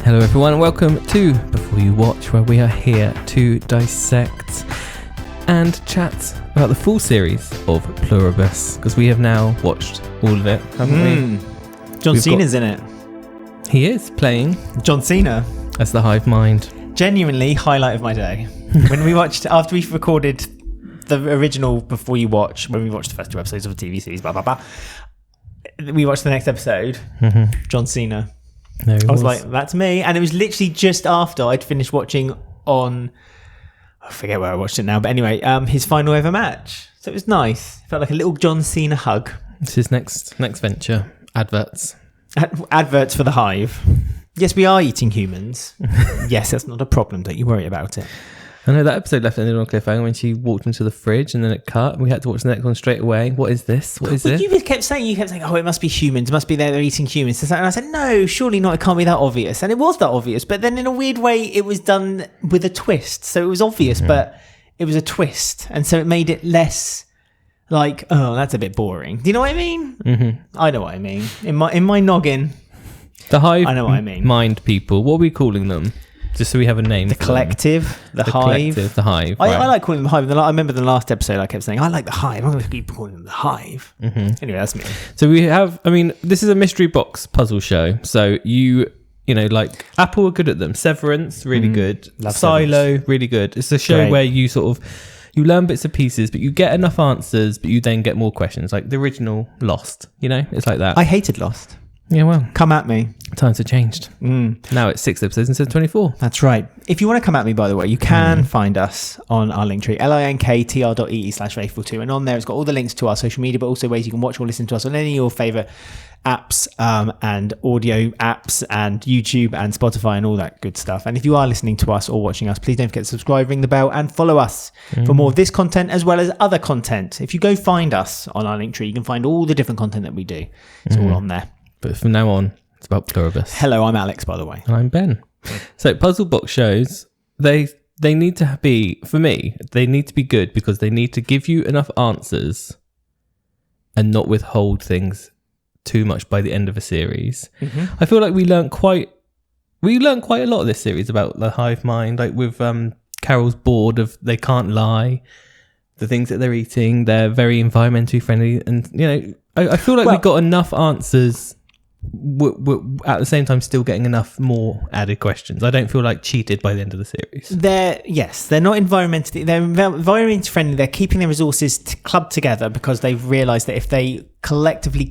Hello everyone and welcome to Before You Watch, where we are here to dissect and chat about the full series of Pluribus, because we have now watched all of it, haven't we? John Cena's in it. He is playing John Cena. as the hive mind. Genuinely highlight of my day. When we watched, after we recorded the original Before You Watch, when we watched the first two episodes of the TV series, blah, blah, blah, we watched the next episode, John Cena. There he I was like, that's me. And it was literally just after I'd finished watching on, I forget where I watched it now, but anyway, his final ever match. So it was nice. It felt like a little John Cena hug. It's his next venture. Adverts. Adverts for the hive. Yes, we are eating humans. Yes, that's not a problem. Don't you worry about it. I know that episode left ended on a cliffhanger when she walked into the fridge and then it cut. We had to watch the next one straight away. What is this? What is this? You kept saying, oh, it must be humans. It must be they're eating humans. And I said, no, surely not. It can't be that obvious. And it was that obvious. But then in a weird way, it was done with a twist. So it was obvious, but it was a twist. And so it made it less like, oh, that's a bit boring. Do you know what I mean? Mm-hmm. I know what I mean. In my noggin, the hive. I know what I mean. Mind people. What are we calling them? Just so we have a name. The collective, the hive. Collective, the hive. I like calling them the hive. I remember the last episode I kept saying, I like the hive. I'm going to keep calling them the hive. Mm-hmm. Anyway, that's me. So we have, this is a mystery box puzzle show. So you know, like Apple are good at them. Severance, really good. Love Silo, Severance. really good. It's a show where you you learn bits and pieces, but you get enough answers, but you then get more questions. Like the original Lost, you know? It's like that. I hated Lost. Yeah, well. Come at me. Times have changed. Now it's 6 episodes instead of 24. That's right. If you want to come at me, by the way, you can find us on our link tree, linktr.ee/faithful2. And on there, it's got all the links to our social media, but also ways you can watch or listen to us on any of your favourite apps and audio apps and YouTube and Spotify and all that good stuff. And if you are listening to us or watching us, please don't forget to subscribe, ring the bell and follow us for more of this content as well as other content. If you go find us on our link tree, you can find all the different content that we do. It's all on there. But from now on, it's about Pluribus. Hello, I'm Alex, by the way. And I'm Ben. So puzzle box shows, they need to be, for me, they need to be good because they need to give you enough answers and not withhold things too much by the end of a series. I feel like we learned quite a lot of this series about the hive mind, like with Carol's board of they can't lie, the things that they're eating, they're very environmentally friendly, and you know, I feel like we got enough answers. We're at the same time still getting enough more added questions. I don't feel like cheated by the end of the series. They're not environmentally friendly. They're keeping their resources clubbed together because they've realised that if they collectively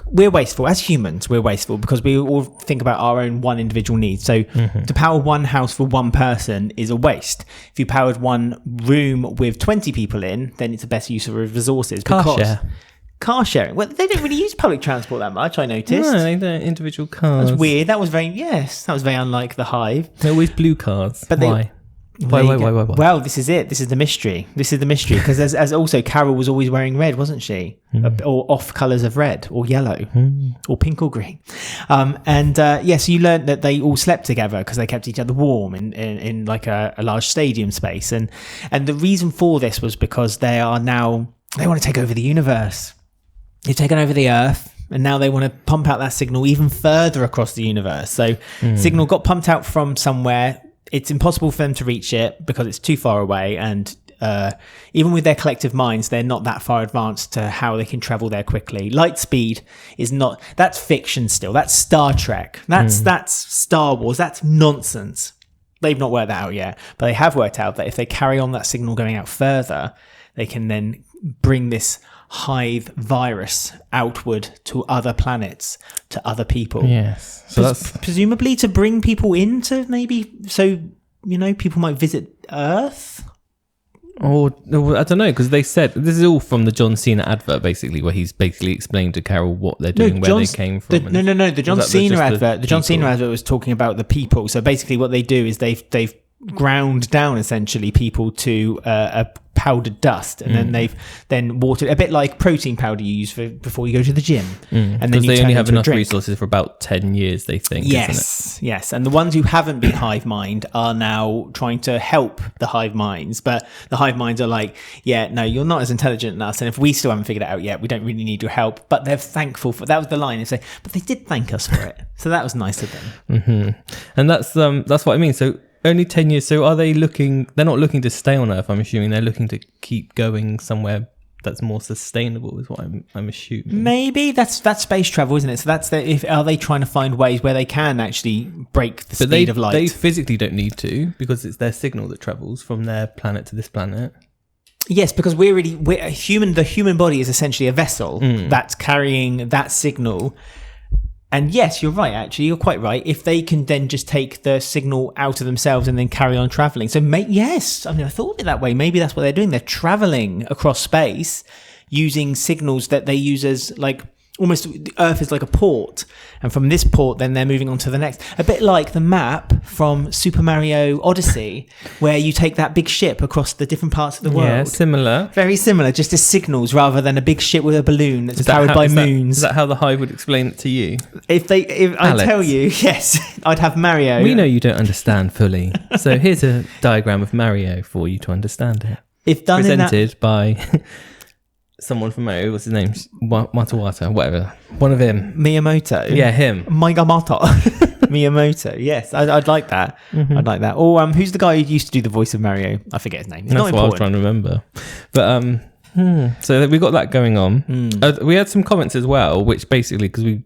we're wasteful as humans. We're wasteful because we all think about our own one individual needs. So to power one house for one person is a waste. If you powered one room with 20 people in, then it's a better use of resources. Car sharing. Well, they don't really use public transport that much, I noticed. No, they don't. Individual cars. That's weird. That was very unlike the hive. They're always blue cars. But why? Why? Well, this is it. This is the mystery. Because as also Carol was always wearing red, wasn't she? Or off colours of red or yellow or pink or green. So you learned that they all slept together because they kept each other warm in like a large stadium space. And the reason for this was because they want to take over the universe. They've taken over the Earth, and now they want to pump out that signal even further across the universe. So signal got pumped out from somewhere. It's impossible for them to reach it because it's too far away. And even with their collective minds, they're not that far advanced to how they can travel there quickly. Light speed is not... That's fiction still. That's Star Trek. That's Star Wars. That's nonsense. They've not worked that out yet. But they have worked out that if they carry on that signal going out further, they can then bring this hive virus outward to other planets, to other people. Yes. So that's presumably to bring people into people might visit Earth. Or I don't know, because they said this is all from the John Cena advert, basically, where he's basically explained to Carol what they're doing, where they came from. The John Cena advert. The John Cena advert was talking about the people. So basically, what they do is they've ground down essentially people to a powdered dust, and then they've then watered a bit like protein powder you use before you go to the gym, and then they only have enough drink. resources for about 10 years, they think. Yes, and the ones who haven't been hive mind are now trying to help the hive minds, but the hive minds are like, yeah, no, you're not as intelligent as us, and if we still haven't figured it out yet, we don't really need your help. But they're thankful for that. Was the line, they say, but they did thank us for it, so that was nice of them. And that's what I mean. So only 10 years. So are they looking? They're not looking to stay on Earth. I'm assuming they're looking to keep going somewhere that's more sustainable. Is what I'm assuming. Maybe that's space travel, isn't it? So that's are they trying to find ways where they can actually break the speed of light? They physically don't need to, because it's their signal that travels from their planet to this planet. Yes, because we're human. The human body is essentially a vessel that's carrying that signal. And yes, you're right, actually. You're quite right. If they can then just take the signal out of themselves and then carry on traveling. So, yes, I mean, I thought of it that way. Maybe that's what they're doing. They're traveling across space using signals that they use as like almost the Earth is like a port. And from this port, then they're moving on to the next. A bit like the map from Super Mario Odyssey, where you take that big ship across the different parts of the world. Yeah, similar. Very similar, just as signals rather than a big ship with a balloon that's powered by moons. Is that how the hive would explain it to you? If I tell you, yes, I'd have Mario. We know you don't understand fully. So here's a diagram of Mario for you to understand it. If done Presented by someone from Mario, what's his name? Matawata, whatever. One of him. Miyamoto. Yeah, him. Miyamoto. Miyamoto. Yes, I'd like that. I'd like that. Or who's the guy who used to do the voice of Mario? I forget his name. It's That's not what I was important. trying to remember. But so we got that going on. We had some comments as well, which basically, because we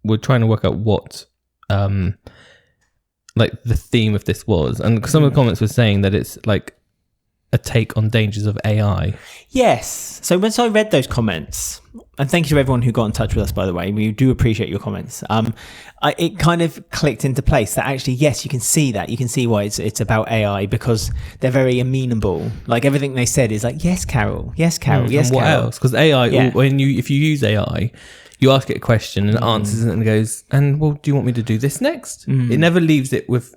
were trying to work out what like the theme of this was, and some of the comments were saying that it's like a take on dangers of AI. Yes. So once I read those comments, and thank you to everyone who got in touch with us, by the way, we do appreciate your comments. It kind of clicked into place that actually, yes, you can see that. You can see why it's about AI, because they're very amenable. Like everything they said is like, yes, Carol, yes, Carol, yes, and what Carol. else? Because AI, if you use AI, you ask it a question and it answers it and goes, and well, do you want me to do this next? It never leaves it with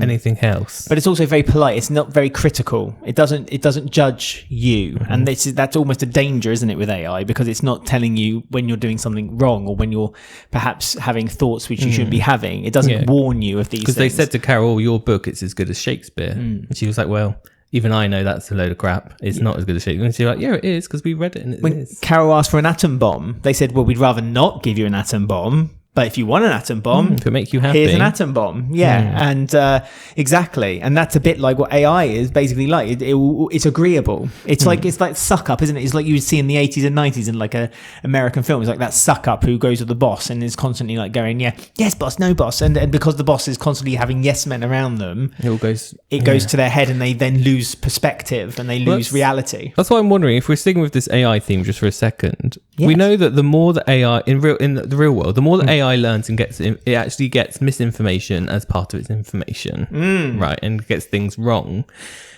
anything else. But it's also very polite. It's not very critical. It doesn't judge you, and that's almost a danger, isn't it, with AI? Because it's not telling you when you're doing something wrong or when you're perhaps having thoughts which you shouldn't be having. It doesn't warn you of these things. Because they said to Carol, your book, it's as good as Shakespeare. And she was like, well, even I know that's a load of crap. It's not as good as Shakespeare. And she's like, yeah, it is, because we read it and it is. Carol asked for an atom bomb, they said, well, we'd rather not give you an atom bomb. But if you want an atom bomb, if it makes you happy, here's an atom bomb. Yeah, and exactly, and that's a bit like what AI is basically like. It's agreeable. It's like suck up, isn't it? It's like you would see in the 80s and 90s in like a American film. It's like that suck up who goes to the boss and is constantly like going, yeah, yes, boss, no, boss, and because the boss is constantly having yes men around them, it goes to their head, and they then lose perspective and they lose reality. That's why I'm wondering if we're sticking with this AI theme just for a second. Yes. We know that the more that AI in the real world, the more that AI learns and it actually gets misinformation as part of its information, right, and gets things wrong,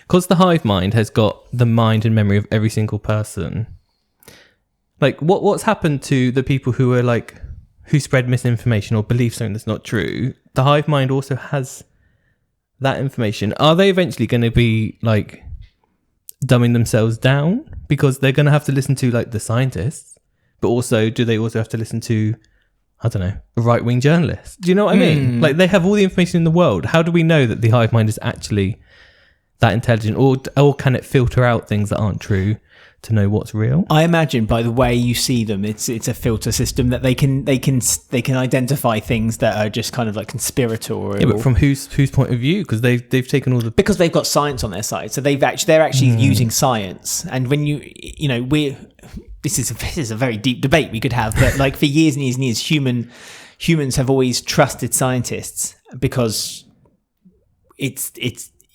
because the hive mind has got the mind and memory of every single person. Like what's happened to the people who are like who spread misinformation or believe something that's not true? The hive mind also has that information. Are they eventually going to be like dumbing themselves down because they're going to have to listen to like the scientists? But also, do they also have to listen to, I don't know, a right-wing journalist? Do you know what I mean? Like, they have all the information in the world. How do we know that the hive mind is actually that intelligent? Or can it filter out things that aren't true to know what's real? I imagine by the way you see them, it's a filter system that they can identify things that are just kind of like conspiratorial. Yeah, but from whose point of view? Because they've taken all the... Because they've got science on their side. So they're actually using science. And when this is a very deep debate we could have, but like for years and years and years, humans have always trusted scientists because it's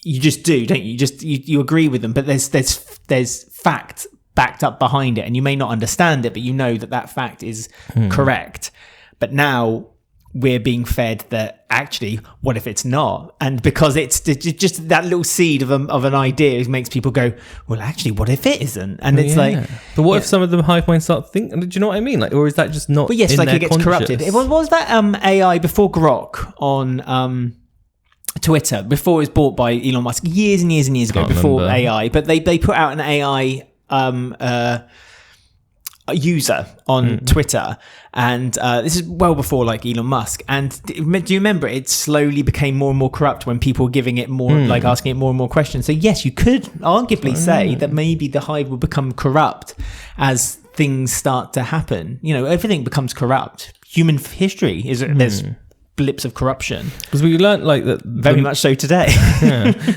you just do, don't you? You agree with them, but there's fact backed up behind it, and you may not understand it, but you know that fact is correct. But now we're being fed that actually, what if it's not? And because it's just that little seed of an idea makes people go, well, actually, what if it isn't? And it's like, but what if some of the hive minds start thinking? Do you know what I mean? Like, or is that just not? But yes, in like their it gets corrupted. What was that AI before Grok on Twitter before it was bought by Elon Musk years and years and years ago, before AI. But they put out an AI user on Twitter, and this is well before like Elon Musk. And do you remember it slowly became more and more corrupt when people were giving it more, like asking it more and more questions? So yes, you could arguably say that maybe the hive will become corrupt as things start to happen. You know, everything becomes corrupt. Human history is there's blips of corruption, because we learnt like that very much so today.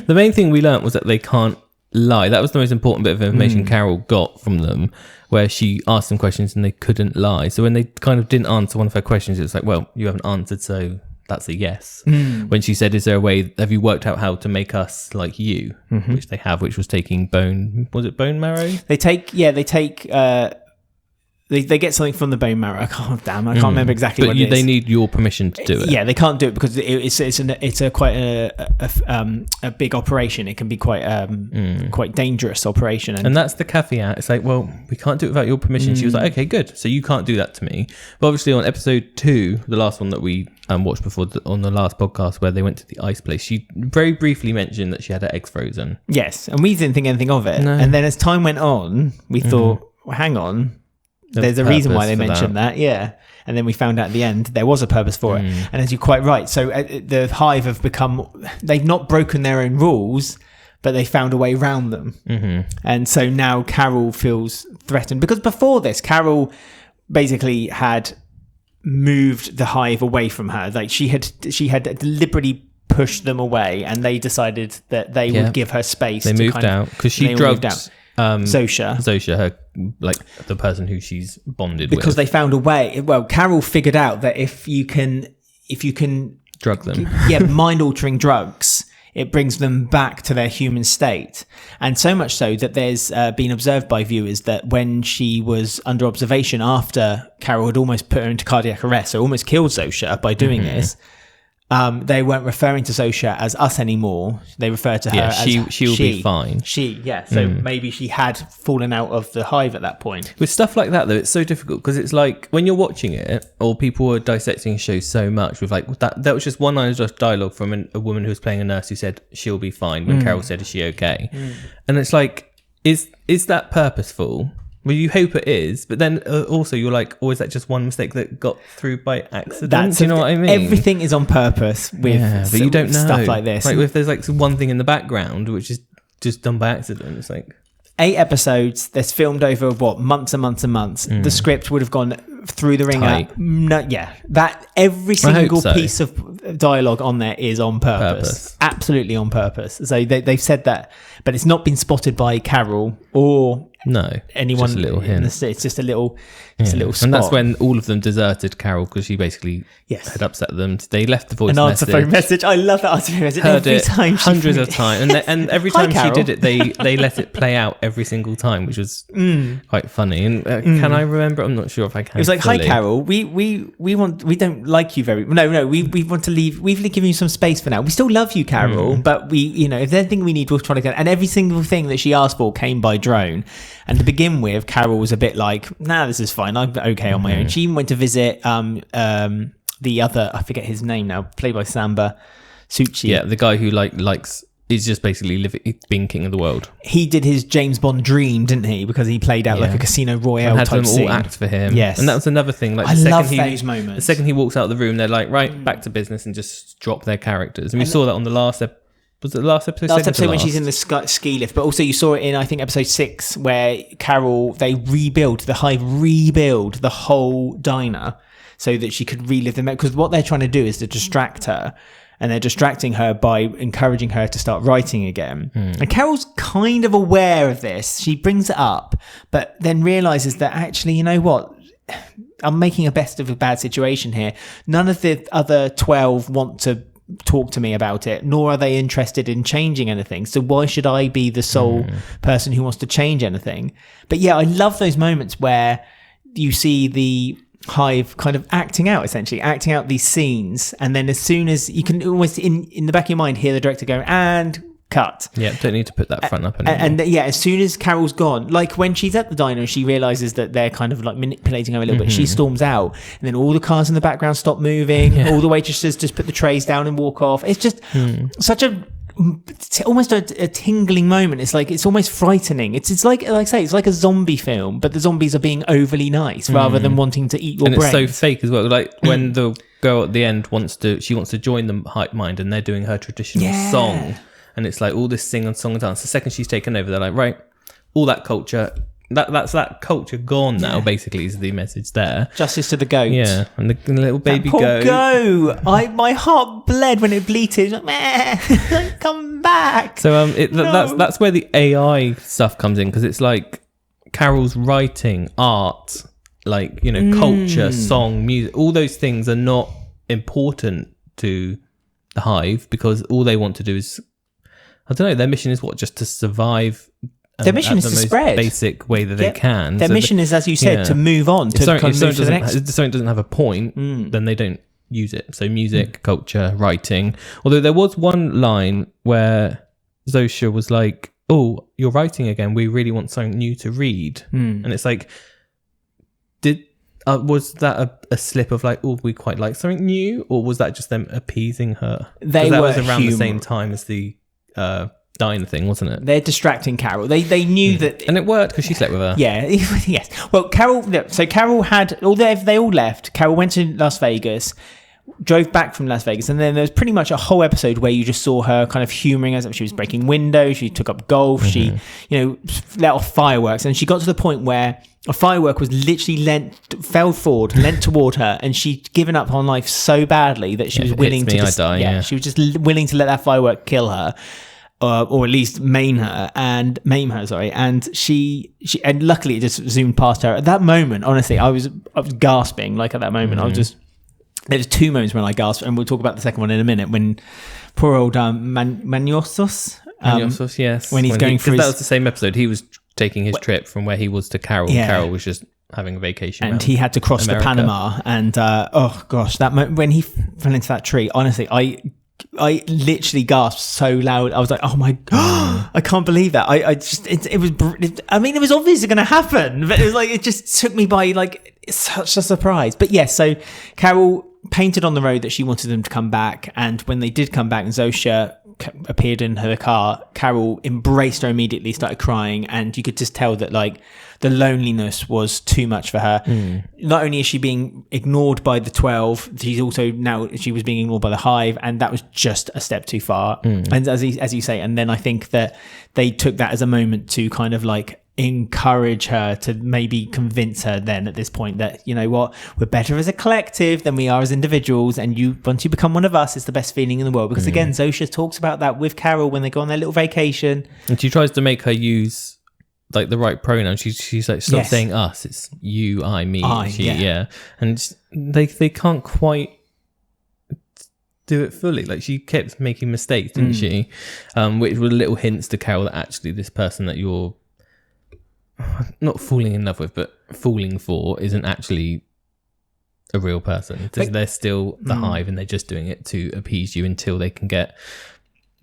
The main thing we learnt was that they can't lie. That was the most important bit of information Carol got from them, where she asked them questions and they couldn't lie. So when they kind of didn't answer one of her questions, it was like, well, you haven't answered, so that's a yes. When she said, is there a way, have you worked out how to make us like you? Which they have, which was taking bone marrow? They get something from the bone marrow. I can't remember exactly what it is. They need your permission to do it. Yeah, they can't do it because it's quite a big operation. It can be quite dangerous operation. And that's the caveat. It's like, well, we can't do it without your permission. She was like, okay, good. So you can't do that to me. But obviously on episode 2, the last one that we watched before on the last podcast, where they went to the ice place, she very briefly mentioned that she had her eggs frozen. Yes, and we didn't think anything of it. No. And then as time went on, we thought, well, hang on. There's a reason why they mentioned that, yeah. And then we found out at the end there was a purpose for it. And as you're quite right, so the hive they've not broken their own rules, but they found a way around them. And so now Carol feels threatened, because before this, Carol basically had moved the hive away from her. Like she had deliberately pushed them away, and they decided that they would give her space. They moved out because she drugged out. Zosha, her, like the person who she's bonded with, because they found a way. Well, Carol figured out that if you can drug them, mind altering drugs, it brings them back to their human state. And so much so that there's been observed by viewers that when she was under observation after Carol had almost put her into cardiac arrest, so almost killed Zosha by doing this, they weren't referring to Zosha as us anymore. They refer to her as she'll be fine. So maybe she had fallen out of the hive at that point. With stuff like that, though, it's so difficult, because it's like when you're watching it, or people are dissecting shows so much with like that was just one line of dialogue from a woman who was playing a nurse who said she'll be fine when Carol said, is she okay? And it's like, is that purposeful? Well, you hope it is, but then also you're like, is that just one mistake that got through by accident? Do you know what I mean? Everything is on purpose with but you don't know stuff like this. Like if there's like one thing in the background which is just done by accident, it's like 8 episodes. That's filmed over months and months and months. The script would have gone through the ringer. That every single piece of dialogue on there is on purpose. Absolutely on purpose. So they've said that, but it's not been spotted by Carol or anyone. Just a little hint. It's just a little spot. And that's when all of them deserted Carol, because she basically had upset them. They left the voice an answer phone message. I love that answer phone message. Heard every time hundreds of times, and every time she did it, they let it play out every single time, which was quite funny. And can I remember? I'm not sure if I can. It was like, hi Carol, we don't like you very. No, we want to leave. We've given you some space for now. We still love you, Carol, but if there's anything we need, we'll try to get. And every single thing that she asked for came by drone. And to begin with, Carol was a bit like, nah, this is fine. I'm okay on my own. She even went to visit the other, I forget his name now, played by Samba Suchi. Yeah, the guy who is just basically being king of the world. He did his James Bond dream, didn't he? Because he played out like a Casino Royale type them scene. all act for him. Yes. And that was another thing. Like I love those moments. The second he walks out of the room, they're like, right, back to business, and just drop their characters. And we saw that on the last episode. Was it the last episode? Last episode when she's in the ski lift, but also you saw it in, I think, episode 6, where the hive rebuild the whole diner so that she could relive them. Because what they're trying to do is to distract her, and they're distracting her by encouraging her to start writing again. And Carol's kind of aware of this. She brings it up, but then realizes that actually, you know what? I'm making a best of a bad situation here. None of the other 12 want to talk to me about it, nor are they interested in changing anything, so why should I be the sole person who wants to change anything? But yeah, I love those moments where you see the hive kind of acting out these scenes, and then as soon as you can almost in the back of your mind hear the director go, and cut. Yeah, don't need to put that front up anymore. And as soon as Carol's gone, like when she's at the diner, she realizes that they're kind of like manipulating her a little bit. She storms out, and then all the cars in the background stop moving. All the waitresses just put the trays down and walk off. It's just such almost a tingling moment. It's almost frightening. It's like I say, it's like a zombie film, but the zombies are being overly nice rather than wanting to eat your brains. And it's so fake as well. Like when the girl at the end wants to join the hype mind, and they're doing her traditional song, and it's like all this song and dance. The second she's taken over, they're like, right, all that culture. That's that culture gone now. Basically, is the message there. Justice to the goat. Yeah, and the little baby that goat. My heart bled when it bleated. Like, meh, come back. So that's where the AI stuff comes in, because it's like Carol's writing, art, like culture, song, music. All those things are not important to the hive, because all they want to do is, I don't know. Their mission is just to survive. Their mission is to spread basic way that they can. Their mission is, as you said, to move on. If something doesn't have a point, then they don't use it. So music, culture, writing. Although there was one line where Zosha was like, "Oh, you're writing again. We really want something new to read." And it's like, was that a slip of like, "Oh, we quite like something new," or was that just them appeasing her? That was around the same time as the diner thing, wasn't it? They're distracting Carol. They knew that, and it worked because she slept with her. Yeah, yes. Well, Carol. So Carol had they all left. Carol went to Las Vegas, drove back from Las Vegas, and then there was pretty much a whole episode where you just saw her kind of humoring us. She was breaking windows. She took up golf. She, let off fireworks, and she got to the point where a firework was literally fell toward her, and she'd given up on life so badly that she was willing to just, she was just willing to let that firework kill her. Or at least maim her, and she and luckily it just zoomed past her. At that moment, honestly, I was gasping. Like at that moment, I was just. There's two moments when I gasped, and we'll talk about the second one in a minute. When poor old Maniosos, yes, when he's going through. That was the same episode. He was taking his trip from where he was to Carol. Yeah. Carol was just having a vacation, and he had to cross the Panama. And oh gosh, that moment when he fell into that tree. Honestly, I literally gasped so loud. I was like, "Oh my god, I can't believe that!" It was obviously going to happen, but it was like it just took me by like such a surprise. But yes, so Carol painted on the road that she wanted them to come back, and when they did come back and Zosha appeared in her car, Carol embraced her immediately, started crying, and you could just tell that like the loneliness was too much for her. Not only is she being ignored by the 12, she was being ignored by the hive, and that was just a step too far. And as you say, and then I think that they took that as a moment to kind of like encourage her, to maybe convince her then at this point that, you know what, we're better as a collective than we are as individuals, and once you become one of us, it's the best feeling in the world. Because again, Zosha talks about that with Carol when they go on their little vacation, and she tries to make her use like the right pronoun. She's like, stop saying us, it's you, I, me. And they can't quite do it fully. Like she kept making mistakes, didn't she? Which were little hints to Carol that actually this person that you're not falling in love with, but falling for, isn't actually a real person. They're still the hive, and they're just doing it to appease you until they can get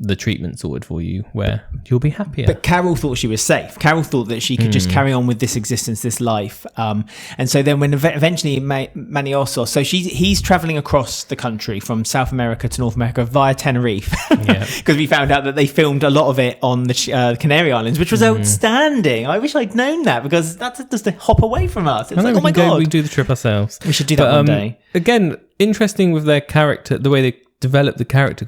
the treatment sorted for you where you'll be happier. But Carol thought she was safe. Carol thought that she could just carry on with this existence, this life. And so then when eventually Maniosos, so he's traveling across the country from South America to North America via Tenerife, because we found out that they filmed a lot of it on the Canary Islands, which was outstanding. I wish I'd known that, because that's just a hop away from us. It's like, oh my God. We do the trip ourselves. We should do that one day. Again, interesting with their character, the way they develop the character,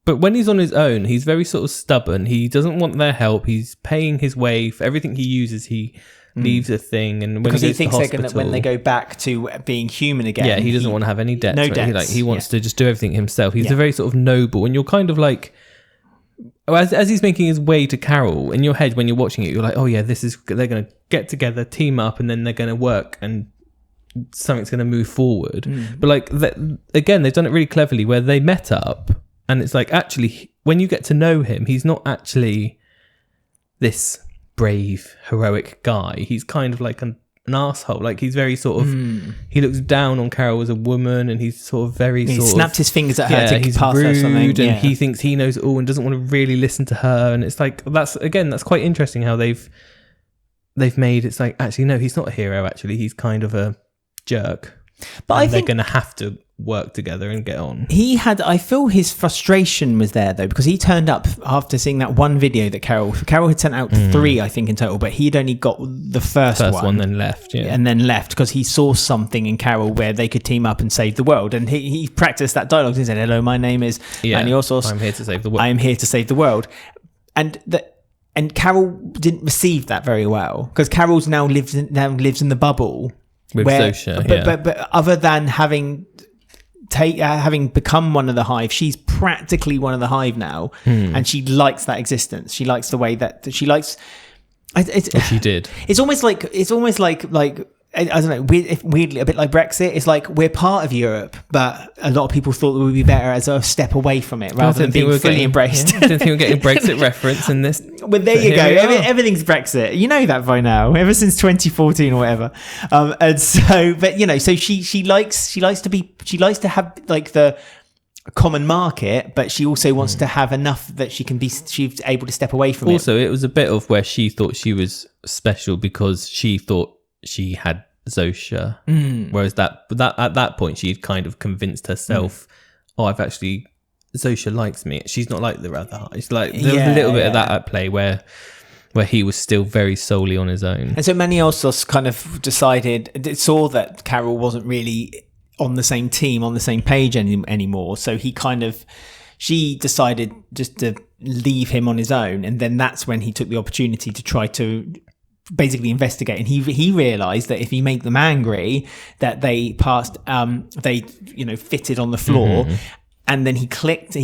but when he's on his own, he's very sort of stubborn. He doesn't want their help. He's paying his way for everything he uses. He leaves a thing, and when because he thinks to they're going to, when they go back to being human again. He doesn't want to have any debts. No debts. He wants to just do everything himself. He's a very sort of noble, and you're kind of like, as he's making his way to Carol, in your head when you're watching it, you're like, oh yeah, they're going to get together, team up, and then they're going to work, and something's going to move forward. But like again, they've done it really cleverly where they met up. And it's like, actually, when you get to know him, he's not actually this brave, heroic guy. He's kind of like an asshole. Like he's very sort of he looks down on Carol as a woman, and he's sort of very he snapped his fingers at her to he's pass rude, her something, and he thinks he knows it all and doesn't want to really listen to her. And it's like that's quite interesting how they've made it's like actually no, he's not a hero. Actually, he's kind of a jerk. But I think they're going to have to work together and get on. I feel his frustration was there though, because he turned up after seeing that one video that Carol had sent out 3, I think in total, but he'd only got the first one, then left, and then left because he saw something in Carol where they could team up and save the world, and he practiced that dialogue. He said, "Hello, my name is Maniosos. I'm here to save the world. I am here to save the world," and Carol didn't receive that very well because Carol's now lives in the bubble with Zosha, but other than having become one of the hive, she's practically one of the hive now, and she likes that existence. She likes the way that she likes. She did. It's almost like I don't know. Weirdly, a bit like Brexit. It's like we're part of Europe, but a lot of people thought it would be better as a step away from it rather than being fully embraced. I didn't think we were getting Brexit reference in this. Well, there you go. Everything's Brexit. You know that by now. Ever since 2014 or whatever. And so, but so she likes to have like the common market, but she also wants to have enough that she's able to step away from it. Also, it was a bit of where she thought she was special because she thought she had Zosha, whereas that at that point she'd kind of convinced herself, I've actually Zosha likes me. She's not like the other. It's like there was a little bit of that at play where he was still very solely on his own. And so Maniosos kind of saw that Carol wasn't really on the same team, on the same page anymore. So she decided just to leave him on his own, and then that's when he took the opportunity to try to basically investigate, and he realized that if he made them angry that they fitted on the floor, and then he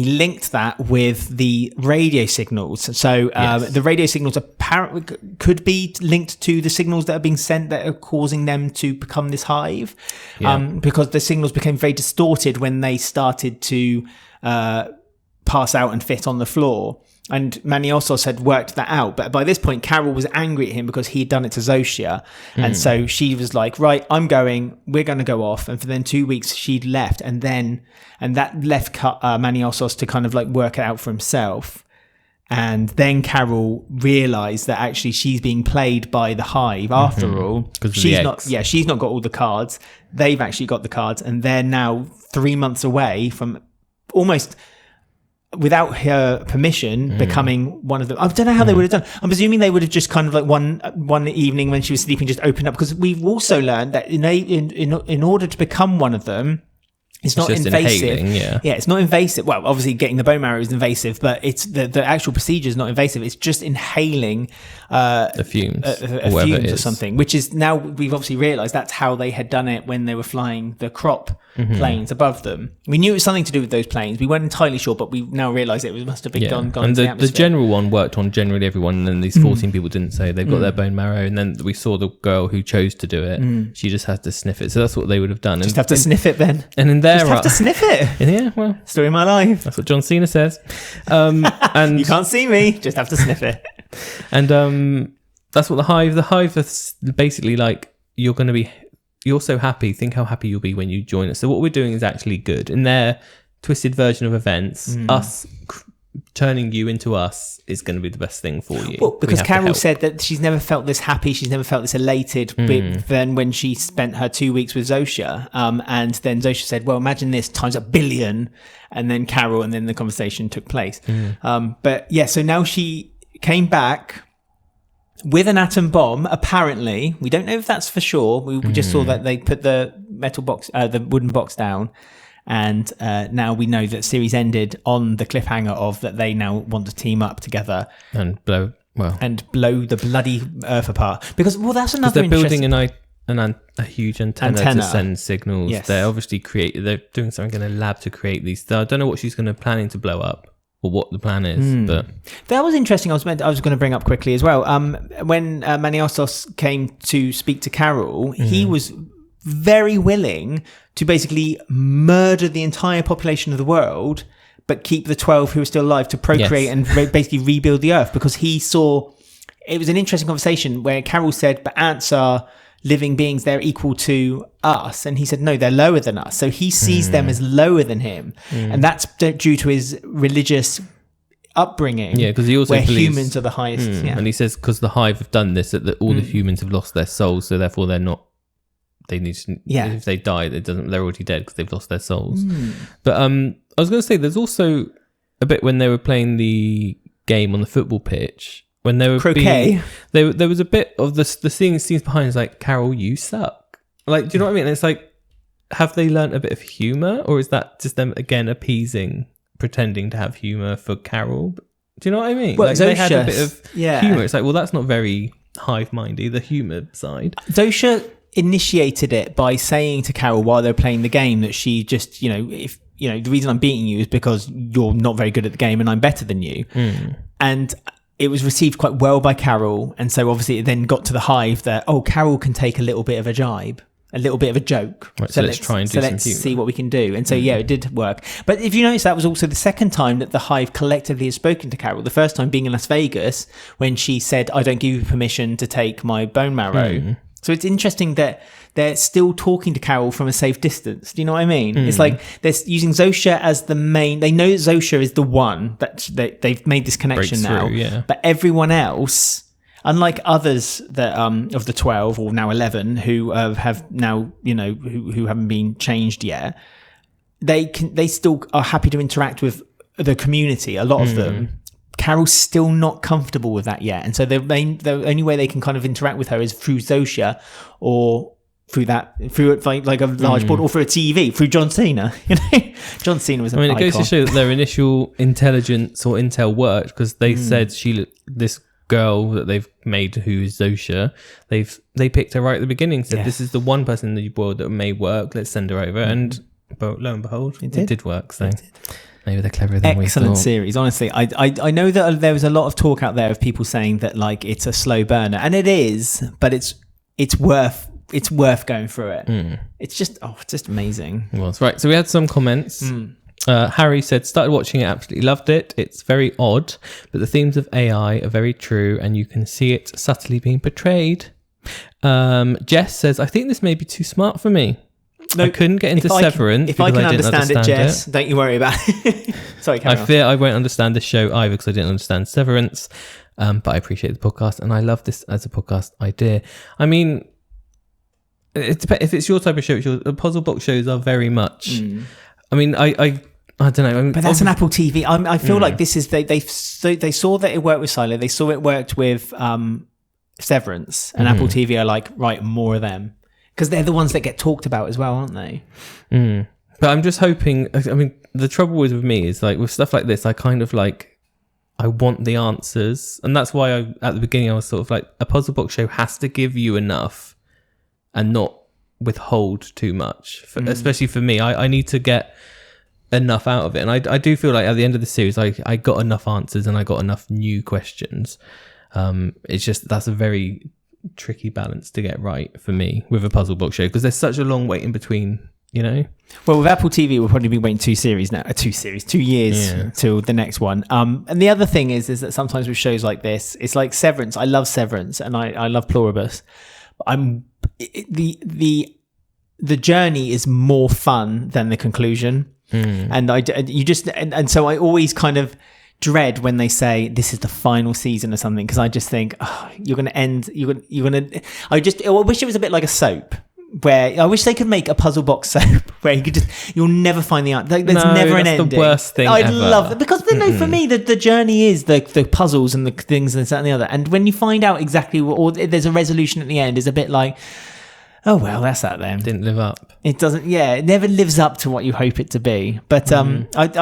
linked that with the radio signals. So the radio signals apparently could be linked to the signals that are being sent that are causing them to become this hive, because the signals became very distorted when they started to pass out and fit on the floor. And Maniosos had worked that out. But by this point, Carol was angry at him because he'd done it to Zosha. And so she was like, right, we're going to go off. And for then 2 weeks, she'd left. And that left Maniosos to kind of like work it out for himself. And then Carol realized that actually she's being played by the hive after all. She's not got all the cards. They've actually got the cards. And they're now 3 months away from almost, without her permission, becoming one of them. I don't know how they would have done. I'm presuming they would have just kind of like one evening when she was sleeping, just opened up, because we've also learned that in order to become one of them, it's not invasive. It's not invasive. Well, obviously getting the bone marrow is invasive, but it's the actual procedure is not invasive. It's just inhaling the fumes, fumes or something, which is now we've obviously realized that's how they had done it when they were flying the crop planes above them. We knew it was something to do with those planes. We weren't entirely sure, but we now realize it must have been gone and into the atmosphere. The general one worked on generally everyone, and then these 14 people didn't say they've got their bone marrow, and then we saw the girl who chose to do it. She just had to sniff it. So that's what they would have done. Just have to sniff it then. And in there, just have to sniff it. Yeah, well, story of my life. That's what John Cena says. And you can't see me, just have to sniff it. And that's what the hive is basically like. You're so happy. Think how happy you'll be when you join us. So what we're doing is actually good. In their twisted version of events, us turning you into us is going to be the best thing for you. Well, because Carol said that she's never felt this happy, she's never felt this elated than when she spent her 2 weeks with Zosha. And then Zosha said, well, imagine this times 1 billion. And then Carol, and then the conversation took place. But yeah, so now she came back with an atom bomb, apparently. We don't know if that's for sure. We just saw that they put the metal box, the wooden box down. And now we know that series ended on the cliffhanger of that they now want to team up together and blow the bloody earth apart. Because that's another. They're building a huge antenna to send signals. Yes. They're obviously they're doing something in a lab to create these. I don't know what she's planning to blow up or what the plan is, but that was interesting. I was going to bring up quickly as well. When Maniosos came to speak to Carol, he was very willing to basically murder the entire population of the world, but keep the 12 who are still alive to procreate and basically rebuild the earth, because he saw it was an interesting conversation where Carol said, but ants are living beings, they're equal to us. And he said, no, they're lower than us. So he sees them as lower than him. And that's due to his religious upbringing. Yeah, because he also where believes, humans are the highest. Yeah. And he says, because the Hive have done this, that all the humans have lost their souls, so therefore they're not. They need to. Yeah. If they die, it doesn't. They're already dead because they've lost their souls. But I was going to say, there's also a bit when they were playing the game on the football pitch. When they were Croquet. There was a bit of the scenes behind. It's like, Carol, you suck. Like, do you know what I mean? And it's like, have they learnt a bit of humour, or is that just them again appeasing, pretending to have humour for Carol? Do you know what I mean? Well, like, Zosha, they had a bit of humour. It's like, well, that's not very hive-mindy, the humour side. Zosha initiated it by saying to Carol while they're playing the game that she just, if the reason I'm beating you is because you're not very good at the game and I'm better than you. And it was received quite well by Carol, and so obviously it then got to the Hive that, Carol can take a little bit of a jibe, a little bit of a joke. Right, so let's try and do some let's humour. see what we can do. And so it did work. But if you notice, that was also the second time that the Hive collectively has spoken to Carol. The first time being in Las Vegas when she said, I don't give you permission to take my bone marrow. So it's interesting that they're still talking to Carol from a safe distance. Do you know what I mean? It's like they're using Zosha as the main. They know that Zosha is the one that they've made this connection now. Yeah. But everyone else, unlike others that of the 12 or now 11 who have now who haven't been changed yet, they still are happy to interact with the community. A lot of them. Carol's still not comfortable with that yet, and so the only way they can kind of interact with her is through Zosha, or through like a large board, or through a TV, through John Cena. John Cena was. It goes to show that their initial intelligence or intel worked, because they said this girl that they've made, who is Zosha, they picked her right at the beginning. Said this is the one person in the world that may work. Let's send her over, and lo and behold, it did work. So. Maybe they're cleverer than we thought. Excellent series. Honestly, I know that there was a lot of talk out there of people saying that like it's a slow burner, and it is, but it's worth going through it. It's just amazing. Well, that's right. So we had some comments. Harry said, started watching it, absolutely loved it. It's very odd, but the themes of AI are very true, and you can see it subtly being portrayed. Jess says, I think this may be too smart for me. No, I couldn't get into Severance. If I can understand it, Jess, don't you worry about it. Sorry, I fear I won't understand this show either, because I didn't understand Severance. But I appreciate the podcast, and I love this as a podcast idea. I mean, if it's your type of show, the puzzle box shows are very much. I mean, I don't know. I mean, but that's an Apple TV. I feel like this is they saw that it worked with Silo. They saw it worked with Severance, and Apple TV are like, right, more of them. Because they're the ones that get talked about as well, aren't they? But I'm just hoping. I mean, the trouble is with me is like with stuff like this, I kind of like, I want the answers, and that's why at the beginning I was sort of like, a puzzle box show has to give you enough, and not withhold too much. Especially for me, I need to get enough out of it, and I do feel like at the end of the series, I got enough answers and I got enough new questions. It's just that's a very tricky balance to get right for me with a puzzle box show, because there's such a long wait in between, Well, with Apple TV, we'll probably be waiting 2 years till the next one. And the other thing is that sometimes with shows like this, it's like Severance. I love Severance, and I love Pluribus. The journey is more fun than the conclusion, and so I always kind of dread when they say this is the final season or something, because I just think you're going to end. I wish it was a bit like a soap, where I wish they could make a puzzle box soap where you'll never find the answer. Like, there's never an ending. That's the worst thing I ever. love it, because for me the journey is the puzzles and the things and this and the other, and when you find out exactly or there's a resolution at the end, is a bit like, oh well, that's that then. Didn't live up. It doesn't. Yeah, it never lives up to what you hope it to be. But I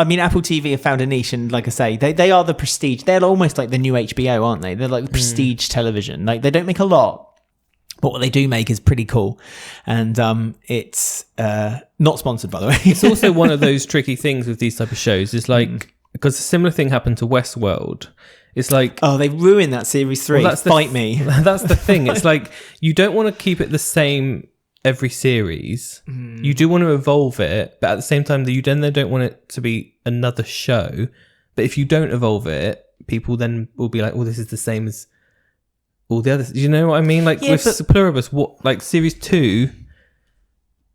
mean, Apple TV have found a niche, and like I say, they are the prestige. They're almost like the new HBO, aren't they? They're like the prestige television. Like, they don't make a lot, but what they do make is pretty cool. And it's not sponsored, by the way. It's also one of those tricky things with these type of shows. It's like, because a similar thing happened to Westworld. It's like, oh, they ruined that series 3. Well, Fight me. That's the thing. It's like, you don't want to keep it the same every series. You do want to evolve it, but at the same time, you then don't want it to be another show. But if you don't evolve it, people then will be like, well, this is the same as all the others. You know what I mean? Like Yeah, with Pluribus, what like series 2,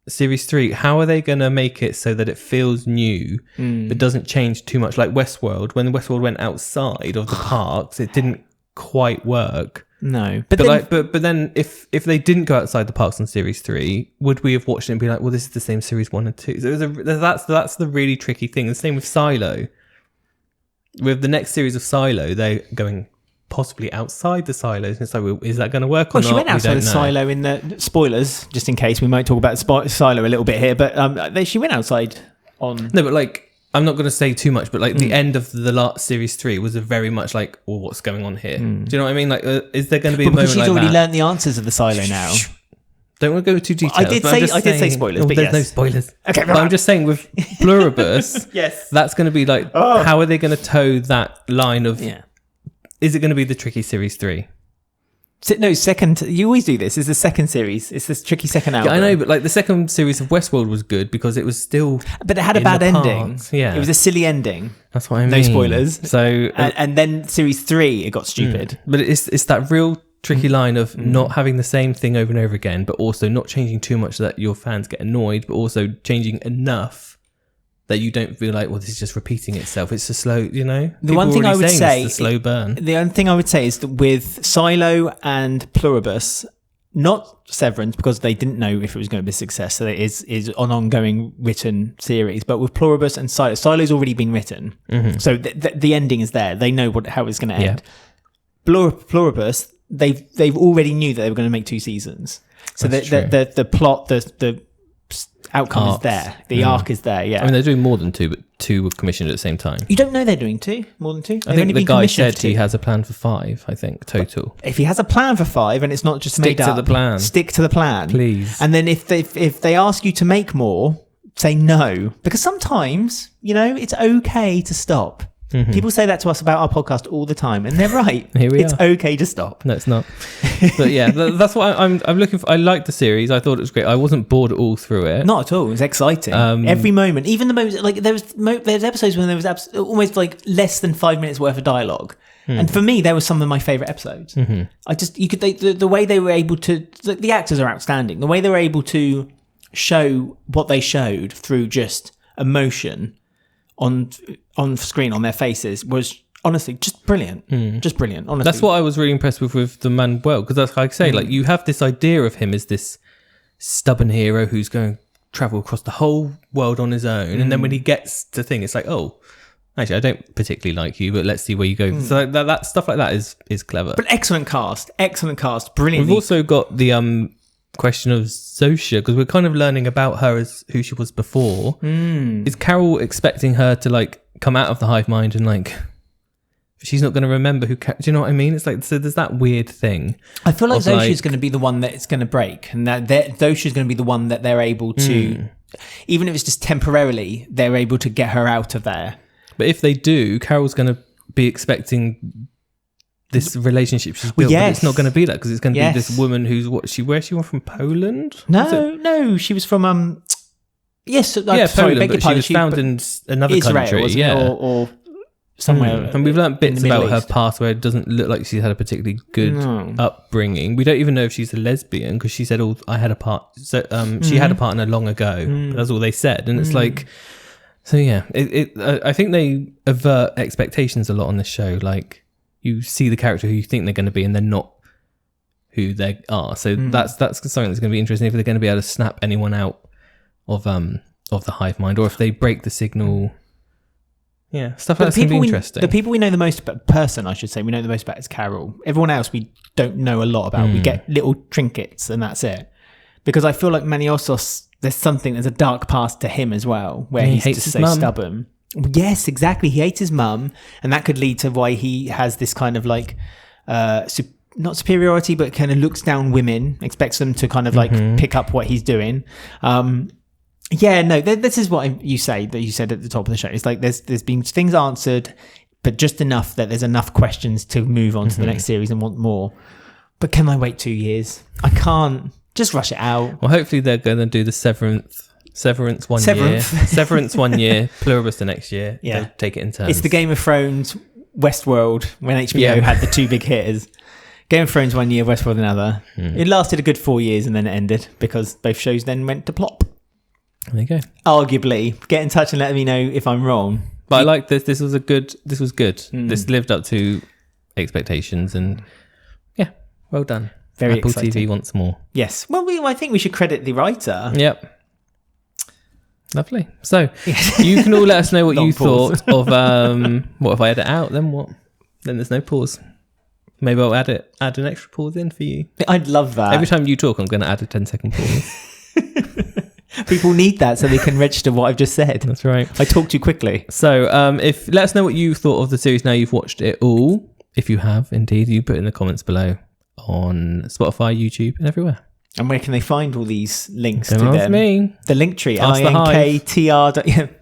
series 3, how are they going to make it so that it feels new but doesn't change too much? Like Westworld, when Westworld went outside of the parks, it didn't quite work. No, but then if they didn't go outside the parks on series 3, would we have watched it and be like, well, this is the same series 1 and 2? So that's the really tricky thing. The same with Silo. With the next series of Silo, they're going possibly outside the silos. It's like, well, is that going to work or not? Well, she went outside the silo in the spoilers, just in case we might talk about Silo a little bit here. But she went outside on. No, but like, I'm not going to say too much, but like the end of the last series 3 was a very much like, well, what's going on here? Do you know what I mean? Like, is there going to be a moment she's like already that? learned the answers of the silo now. Don't want to go too detailed. I did say spoilers, but there's no yes. spoilers. Okay, but I'm just saying with Pluribus, yes, that's going to be like, how are they going to toe that line of? Yeah. Is it going to be the tricky series 3? No, second. You always do this. It's the second series. It's this tricky second album. Yeah, I know, but like the second series of Westworld was good because it was still. But it had a bad ending. Yeah, it was a silly ending. That's what I mean. No spoilers. So, and then series 3, it got stupid. But it's that real tricky line of not having the same thing over and over again, but also not changing too much that your fans get annoyed, but also changing enough that you don't feel like, well, this is just repeating itself. It's a slow, you know. The one thing I would say, it's a slow burn. The only thing I would say is that with Silo and Pluribus, not Severance, because they didn't know if it was going to be a success, so it is an ongoing written series. But with Pluribus and Silo's already been written, so the ending is there. They know how it's going to end. Pluribus, they've already knew that they were going to make 2 seasons, so the plot, the outcome is there. The arc is there. Yeah, I mean they're doing more than 2, but 2 were commissioned at the same time. You don't know they're doing 2, more than 2. I think the guy said he has a plan for 5. I think total. If he has a plan for 5 and it's not just stick made up, to the plan. Stick to the plan, please. And then if they ask you to make more, say no, because sometimes it's okay to stop. People say that to us about our podcast all the time, and they're right. Here we are. Okay to stop. No, it's not. But yeah, that's what I'm looking for. I liked the series. I thought it was great. I wasn't bored at all through it. Not at all. It was exciting. Every moment, even the moments, like there's episodes when there was almost like less than 5 minutes worth of dialogue. And for me, there were some of my favorite episodes. The way they were able to, the actors are outstanding. The way they were able to show what they showed through just emotion on screen, on their faces, was honestly just brilliant. Just brilliant, honestly. That's what I was really impressed with the Manuel, because that's like I say, like you have this idea of him as this stubborn hero who's going to travel across the whole world on his own, and then when he gets to thing, it's like, oh, actually I don't particularly like you, but let's see where you go. So that stuff like that is clever. But excellent cast, brilliant. We've also got the question of Zosha, because we're kind of learning about her as who she was before. Is Carol expecting her to like come out of the hive mind and like she's not going to remember who? Do you know what I mean? It's like, so there's that weird thing. I feel like Zosha is going to be the one that it's going to break, and that Zosha is going to be the one that they're able to, even if it's just temporarily, they're able to get her out of there. But if they do, Carol's going to be expecting this relationship she's built, but it's not going to be that, because it's going to be this woman who's where's she from? Poland? No, she was from Poland, but she was found in another Israel, country, or somewhere. And we've learned bits about her past where it doesn't look like she's had a particularly good upbringing. We don't even know if she's a lesbian, because she said, "Oh, I had a part." So she had a partner long ago. But that's all they said, and it's like, so yeah. I think they avert expectations a lot on this show. Like, you see the character who you think they're going to be, and they're not who they are. So that's something that's going to be interesting, if they're going to be able to snap anyone out of the hive mind, or if they break the signal. Yeah, stuff like that's going to be interesting. The people we know the most about, person I should say, we know the most about is Carol. Everyone else we don't know a lot about. We get little trinkets and that's it. Because I feel like Maniosos, there's a dark past to him as well, where he's just so stubborn. Yes, exactly. He hates his mum, and that could lead to why he has this kind of like not superiority, but kind of looks down women, expects them to kind of like pick up what he's doing. This is what you said at the top of the show. It's like there's been things answered, but just enough that there's enough questions to move on to the next series and want more. But can I wait 2 years? I can't. Just rush it out. Well, hopefully they're going to do the Severance 1 year. Severance 1 year, Pluribus the next year. Yeah. They'll take it in turns. It's the Game of Thrones Westworld when HBO had the 2 big hitters. Game of Thrones 1 year, Westworld another. It lasted a good 4 years and then it ended because both shows then went to plop. There you go. Arguably. Get in touch and let me know if I'm wrong. But I like this. This was good. This lived up to expectations, and yeah, well done. Very Apple exciting. TV wants more. Yes. Well, I think we should credit the writer. Yep. Lovely. So you can all let us know what you pause. thought of what if I edit out, then what? Then there's no pause. Maybe I'll add an extra pause in for you. I'd love that. Every time you talk, I'm going to add a 10-second pause. People need that so they can register what I've just said. That's right. I talk too quickly. So let us know what you thought of the series now you've watched it all. If you have, indeed, you put it in the comments below on Spotify, YouTube, and everywhere. And where can they find all these links Don't to ask them? me. The link tree, Ask the linktr.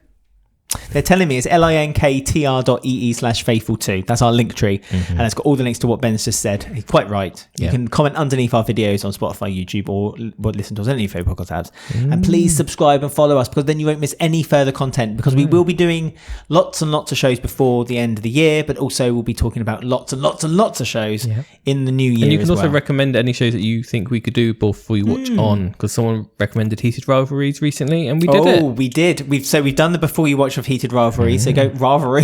They're telling me it's linktr.ee/faithful2. That's our link tree. And it's got all the links to what Ben's just said. He's quite right. You can comment underneath our videos on Spotify, YouTube, or listen to us on any of your podcast apps. And please subscribe and follow us, because then you won't miss any further content, because we will be doing lots and lots of shows before the end of the year, but also we'll be talking about lots and lots and lots of shows in the new year. And you can also well. recommend any shows that you think we could do before you watch on, because someone recommended Heated Rivalries recently, and we did it. Oh, we did. We've done the before you watch of Heated Rivalry. So go Rivalry.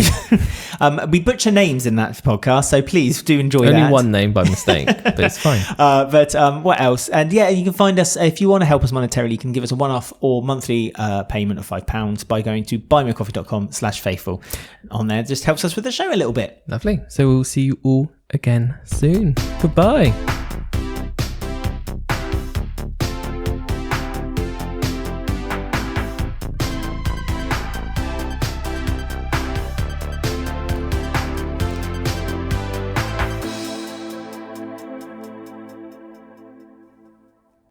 We butcher names in that podcast, so please do enjoy that. Only one name by mistake, but it's fine. But what else? And yeah, you can find us if you want to help us monetarily. You can give us a one-off or monthly payment of £5 by going to buymeacoffee.com/faithful. On there, it just helps us with the show a little bit. Lovely. So we'll see you all again soon. Goodbye.